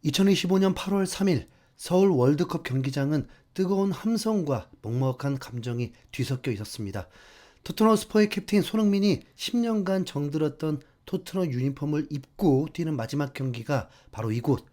2025년 8월 3일 서울 월드컵 경기장은 뜨거운 함성과 먹먹한 감정이 뒤섞여 있었습니다. 토트넘 스퍼의 캡틴 손흥민이 10년간 정들었던 토트넘 유니폼을 입고 뛰는 마지막 경기가 바로 이곳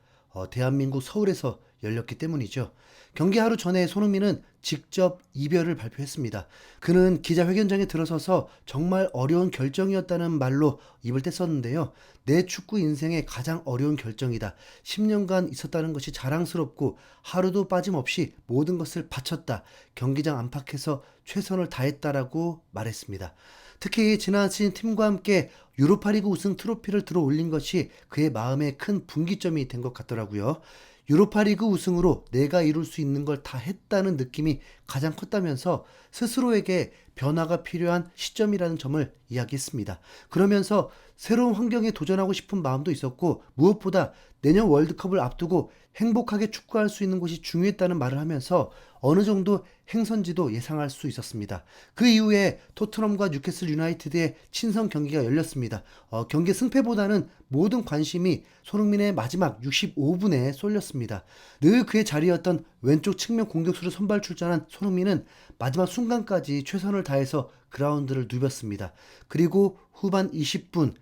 대한민국 서울에서 열렸기 때문이죠. 경기 하루 전에 손흥민은 직접 이별을 발표했습니다. 그는 기자회견장에 들어서서 정말 어려운 결정이었다는 말로 입을 뗐었는데요. 내 축구 인생의 가장 어려운 결정이다. 10년간 있었다는 것이 자랑스럽고 하루도 빠짐없이 모든 것을 바쳤다. 경기장 안팎에서 최선을 다했다라고 말했습니다. 특히 지난 시즌 팀과 함께 유로파리그 우승 트로피를 들어 올린 것이 그의 마음에 큰 분기점이 된 것 같더라고요. 유로파리그 우승으로 내가 이룰 수 있는 걸 다 했다는 느낌이 가장 컸다면서 스스로에게 변화가 필요한 시점이라는 점을 이야기했습니다. 그러면서 새로운 환경에 도전하고 싶은 마음도 있었고 무엇보다 내년 월드컵을 앞두고 행복하게 축구할 수 있는 곳이 중요했다는 말을 하면서 어느 정도 행선지도 예상할 수 있었습니다. 그 이후에 토트넘과 뉴캐슬 유나이티드의 친선 경기가 열렸습니다. 경기 승패보다는 모든 관심이 손흥민의 마지막 65분에 쏠렸습니다. 늘 그의 자리였던 왼쪽 측면 공격수로 선발 출전한 손흥민은 마지막 순간까지 최선을 다해서 그라운드를 누볐습니다. 그리고 후반 20분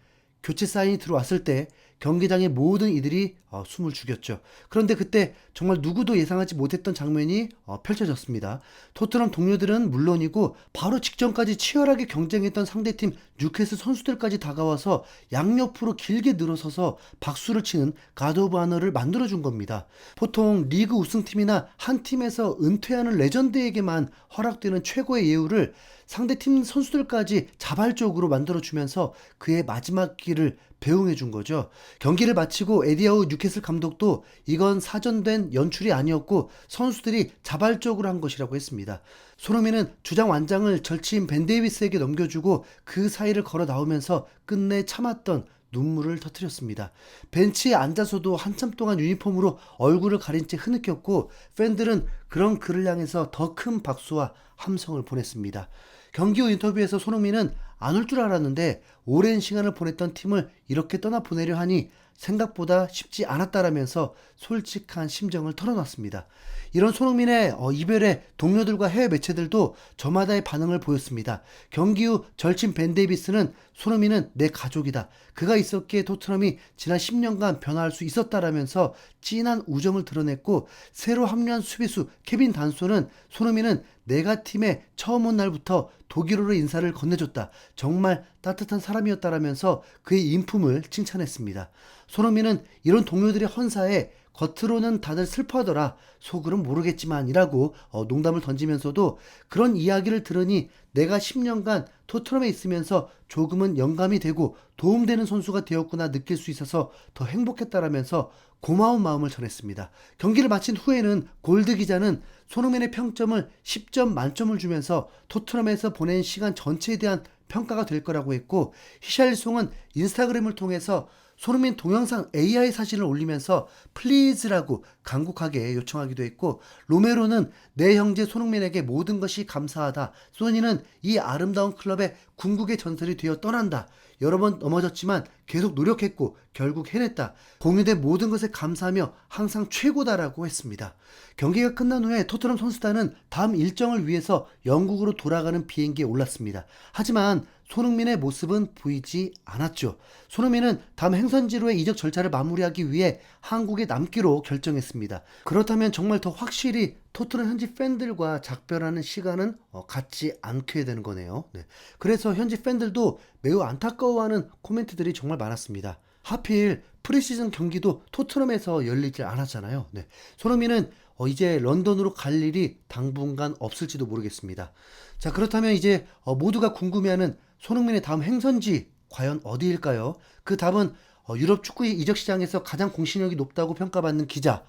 교체 사인이 들어왔을 때 경기장의 모든 이들이 숨을 죽였죠. 그런데 그때 정말 누구도 예상하지 못했던 장면이 펼쳐졌습니다. 토트넘 동료들은 물론이고 바로 직전까지 치열하게 경쟁했던 상대팀 뉴캐슬 선수들까지 다가와서 양옆으로 길게 늘어서서 박수를 치는 가드 오브 아너를 만들어준 겁니다. 보통 리그 우승팀이나 한 팀에서 은퇴하는 레전드에게만 허락되는 최고의 예우를 상대팀 선수들까지 자발적으로 만들어주면서 그의 마지막 길을 배웅해 준 거죠. 경기를 마치고 에디아우 뉴캐슬 감독도 이건 사전된 연출이 아니었고 선수들이 자발적으로 한 것이라고 했습니다. 손흥민은 주장 완장을 절친 벤 데이비스에게 넘겨주고 그 사이를 걸어 나오면서 끝내 참았던 눈물을 터뜨렸습니다. 벤치에 앉아서도 한참 동안 유니폼으로 얼굴을 가린 채 흐느꼈고 팬들은 그런 그를 향해서 더 큰 박수와 함성을 보냈습니다. 경기 후 인터뷰에서 손흥민은 안 올 줄 알았는데 오랜 시간을 보냈던 팀을 이렇게 떠나보내려 하니 생각보다 쉽지 않았다라면서 솔직한 심정을 털어놨습니다. 이런 손흥민의 이별에 동료들과 해외 매체들도 저마다의 반응을 보였습니다. 경기 후 절친 벤 데이비스는 손흥민은 내 가족이다. 그가 있었기에 토트넘이 지난 10년간 변화할 수 있었다라면서 진한 우정을 드러냈고 새로 합류한 수비수 케빈 단소는 손흥민은 내가 팀에 처음 온 날부터 독일어로 인사를 건네줬다. 정말 따뜻한 사람이었다라면서 그의 인품을 칭찬했습니다. 손흥민은 이런 동료들의 헌사에 겉으로는 다들 슬퍼하더라. 속으로는 모르겠지만 이라고 농담을 던지면서도 그런 이야기를 들으니 내가 10년간 토트넘에 있으면서 조금은 영감이 되고 도움되는 선수가 되었구나 느낄 수 있어서 더 행복했다라면서 고마운 마음을 전했습니다. 경기를 마친 후에는 골드 기자는 손흥민의 평점을 10점 만점을 주면서 토트넘에서 보낸 시간 전체에 대한 평가가 될 거라고 했고 히샬리송은 인스타그램을 통해서 손흥민 동영상 AI 사진을 올리면서 플리즈라고 간곡하게 요청하기도 했고 로메로는 내 형제 손흥민에게 모든 것이 감사하다. 소니는 이 아름다운 클럽의 궁극의 전설이 되어 떠난다. 여러 번 넘어졌지만 계속 노력했고 결국 해냈다. 공유된 모든 것에 감사하며 항상 최고다라고 했습니다. 경기가 끝난 후에 토트넘 선수단은 다음 일정을 위해서 영국으로 돌아가는 비행기에 올랐습니다. 하지만 손흥민의 모습은 보이지 않았죠. 손흥민은 다음 행선지로의 이적 절차를 마무리하기 위해 한국에 남기로 결정했습니다. 그렇다면 정말 더 확실히 토트넘 현지 팬들과 작별하는 시간은 갖지 않게 되는 거네요. 네. 그래서 현지 팬들도 매우 안타까워하는 코멘트들이 정말 많았습니다. 하필 프리시즌 경기도 토트넘에서 열리지 않았잖아요. 네. 손흥민은 이제 런던으로 갈 일이 당분간 없을지도 모르겠습니다. 자, 그렇다면 이제 모두가 궁금해하는 손흥민의 다음 행선지 과연 어디일까요? 그 답은 유럽 축구 이적 시장에서 가장 공신력이 높다고 평가받는 기자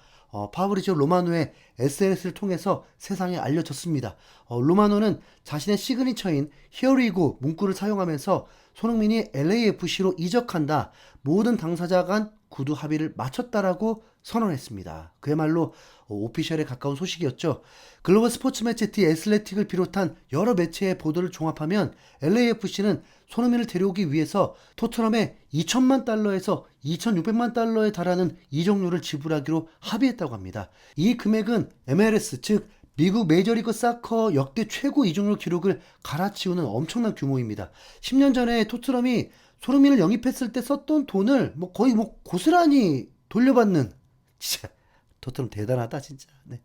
파브리지오 로마노의 SNS를 통해서 세상에 알려졌습니다. 로마노는 자신의 시그니처인 Here we go 문구를 사용하면서 손흥민이 LAFC로 이적한다. 모든 당사자 간 구두 합의를 마쳤다라고 선언했습니다. 그야말로 오피셜에 가까운 소식이었죠. 글로벌 스포츠 매체 디 애슬레틱을 비롯한 여러 매체의 보도를 종합하면 LAFC는 손흥민을 데려오기 위해서 토트넘에 2천만 달러에서 2,600만 달러에 달하는 이적료를 지불하기로 합의했다고 합니다. 이 금액은 MLS, 즉 미국 메이저리그 사커 역대 최고 이적료 기록을 갈아치우는 엄청난 규모입니다. 10년 전에 토트넘이 손흥민을 영입했을 때 썼던 돈을 거의 고스란히 돌려받는, 진짜 토트넘 대단하다 진짜. 네.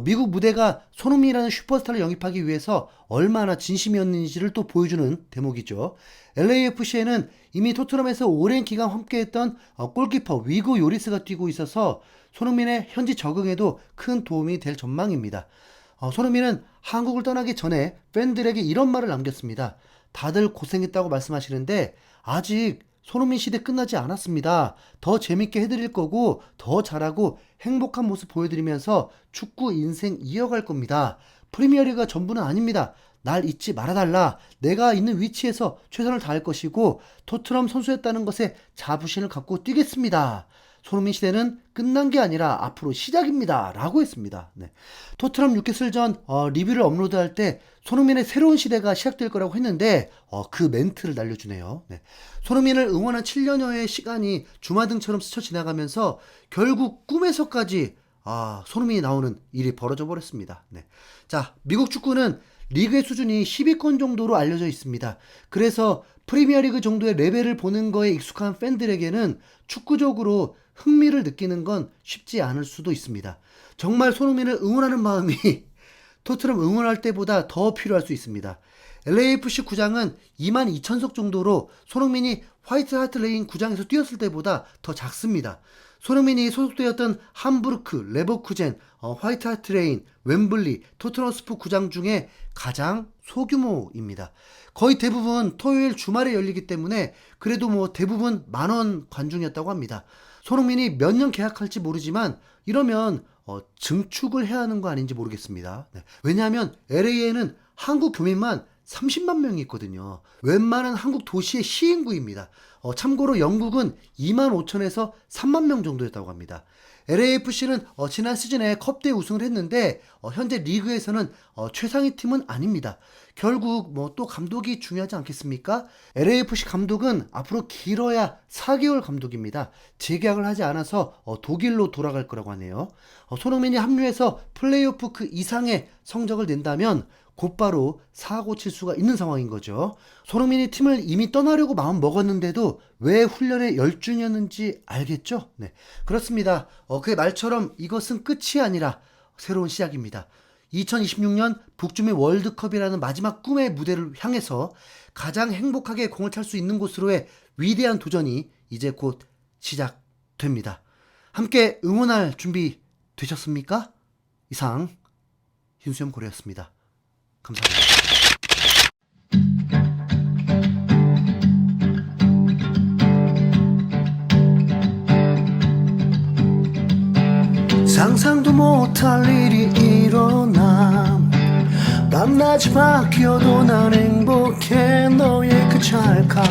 미국 무대가 손흥민이라는 슈퍼스타를 영입하기 위해서 얼마나 진심이었는지를 또 보여주는 대목이죠. LAFC에는 이미 토트넘에서 오랜 기간 함께했던 골키퍼 위고 요리스가 뛰고 있어서 손흥민의 현지 적응에도 큰 도움이 될 전망입니다. 손흥민은 한국을 떠나기 전에 팬들에게 이런 말을 남겼습니다. 다들 고생했다고 말씀하시는데 아직 손흥민 시대 끝나지 않았습니다. 더 재밌게 해드릴 거고 더 잘하고 행복한 모습 보여드리면서 축구 인생 이어갈 겁니다. 프리미어리그가 전부는 아닙니다. 날 잊지 말아달라. 내가 있는 위치에서 최선을 다할 것이고 토트넘 선수였다는 것에 자부심을 갖고 뛰겠습니다. 손흥민 시대는 끝난 게 아니라 앞으로 시작입니다. 라고 했습니다. 네. 토트넘 뉴캐슬전 리뷰를 업로드할 때 손흥민의 새로운 시대가 시작될 거라고 했는데 그 멘트를 날려주네요. 네. 손흥민을 응원한 7년여의 시간이 주마등처럼 스쳐 지나가면서 결국 꿈에서까지 손흥민이 나오는 일이 벌어져 버렸습니다. 네. 자, 미국 축구는 리그의 수준이 10위권 정도로 알려져 있습니다. 그래서 프리미어리그 정도의 레벨을 보는 거에 익숙한 팬들에게는 축구적으로 흥미를 느끼는 건 쉽지 않을 수도 있습니다. 정말 손흥민을 응원하는 마음이 토트넘 응원할 때보다 더 필요할 수 있습니다. LAFC 구장은 22,000석 정도로 손흥민이 화이트 하트 레인 구장에서 뛰었을 때보다 더 작습니다. 손흥민이 소속되었던 함부르크, 레버쿠젠, 화이트 하트 레인, 웸블리, 토트넘 스포 구장 중에 가장 소규모입니다. 거의 대부분 토요일 주말에 열리기 때문에 그래도 대부분 만원 관중이었다고 합니다. 손흥민이 몇 년 계약할지 모르지만 이러면 증축을 해야 하는 거 아닌지 모르겠습니다. 네. 왜냐하면 LA에는 한국 교민만 30만 명이 있거든요. 웬만한 한국 도시의 시인구입니다. 참고로 영국은 2만 5천에서 3만 명 정도였다고 합니다. LAFC는 지난 시즌에 컵대회 우승을 했는데 현재 리그에서는 최상위 팀은 아닙니다. 결국 또 감독이 중요하지 않겠습니까? LAFC 감독은 앞으로 길어야 4개월 감독입니다. 재계약을 하지 않아서 독일로 돌아갈 거라고 하네요. 손흥민이 합류해서 플레이오프 그 이상의 성적을 낸다면 곧바로 사고 칠 수가 있는 상황인 거죠. 손흥민이 팀을 이미 떠나려고 마음 먹었는데도 왜 훈련에 열중이었는지 알겠죠? 네, 그렇습니다. 그의 말처럼 이것은 끝이 아니라 새로운 시작입니다. 2026년 북중미 월드컵이라는 마지막 꿈의 무대를 향해서 가장 행복하게 공을 찰 수 있는 곳으로의 위대한 도전이 이제 곧 시작됩니다. 함께 응원할 준비 되셨습니까? 이상 흰수염 고래였습니다. 감사합니다. 상상도 못할 일이 일어나 밤낮이 바뀌어도 난 행복해. 너의 그 찰칵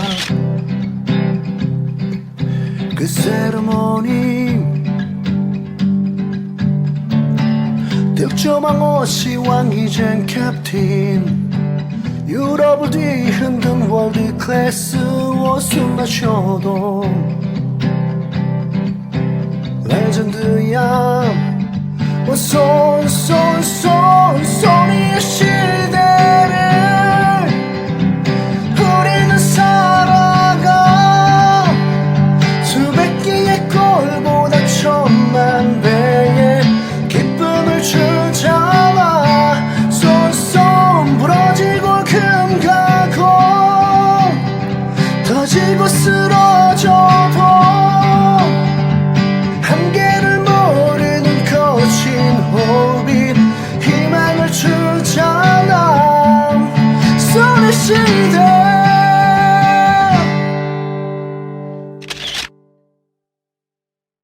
그 세레모니 득점왕 어시왕 이젠 캡틴 유럽을 뒤흔든 월드 클래스 웃음 마셔도 레전드야. 소니의 시대를 우리는 살아가 수백 개의 골보다 천만 배의 기쁨을 주잖아. 손 부러지고 금가고 터지고 쓰러져도 한계를 모르는 거친 호흡이 희망을 주잖아. 손의 시대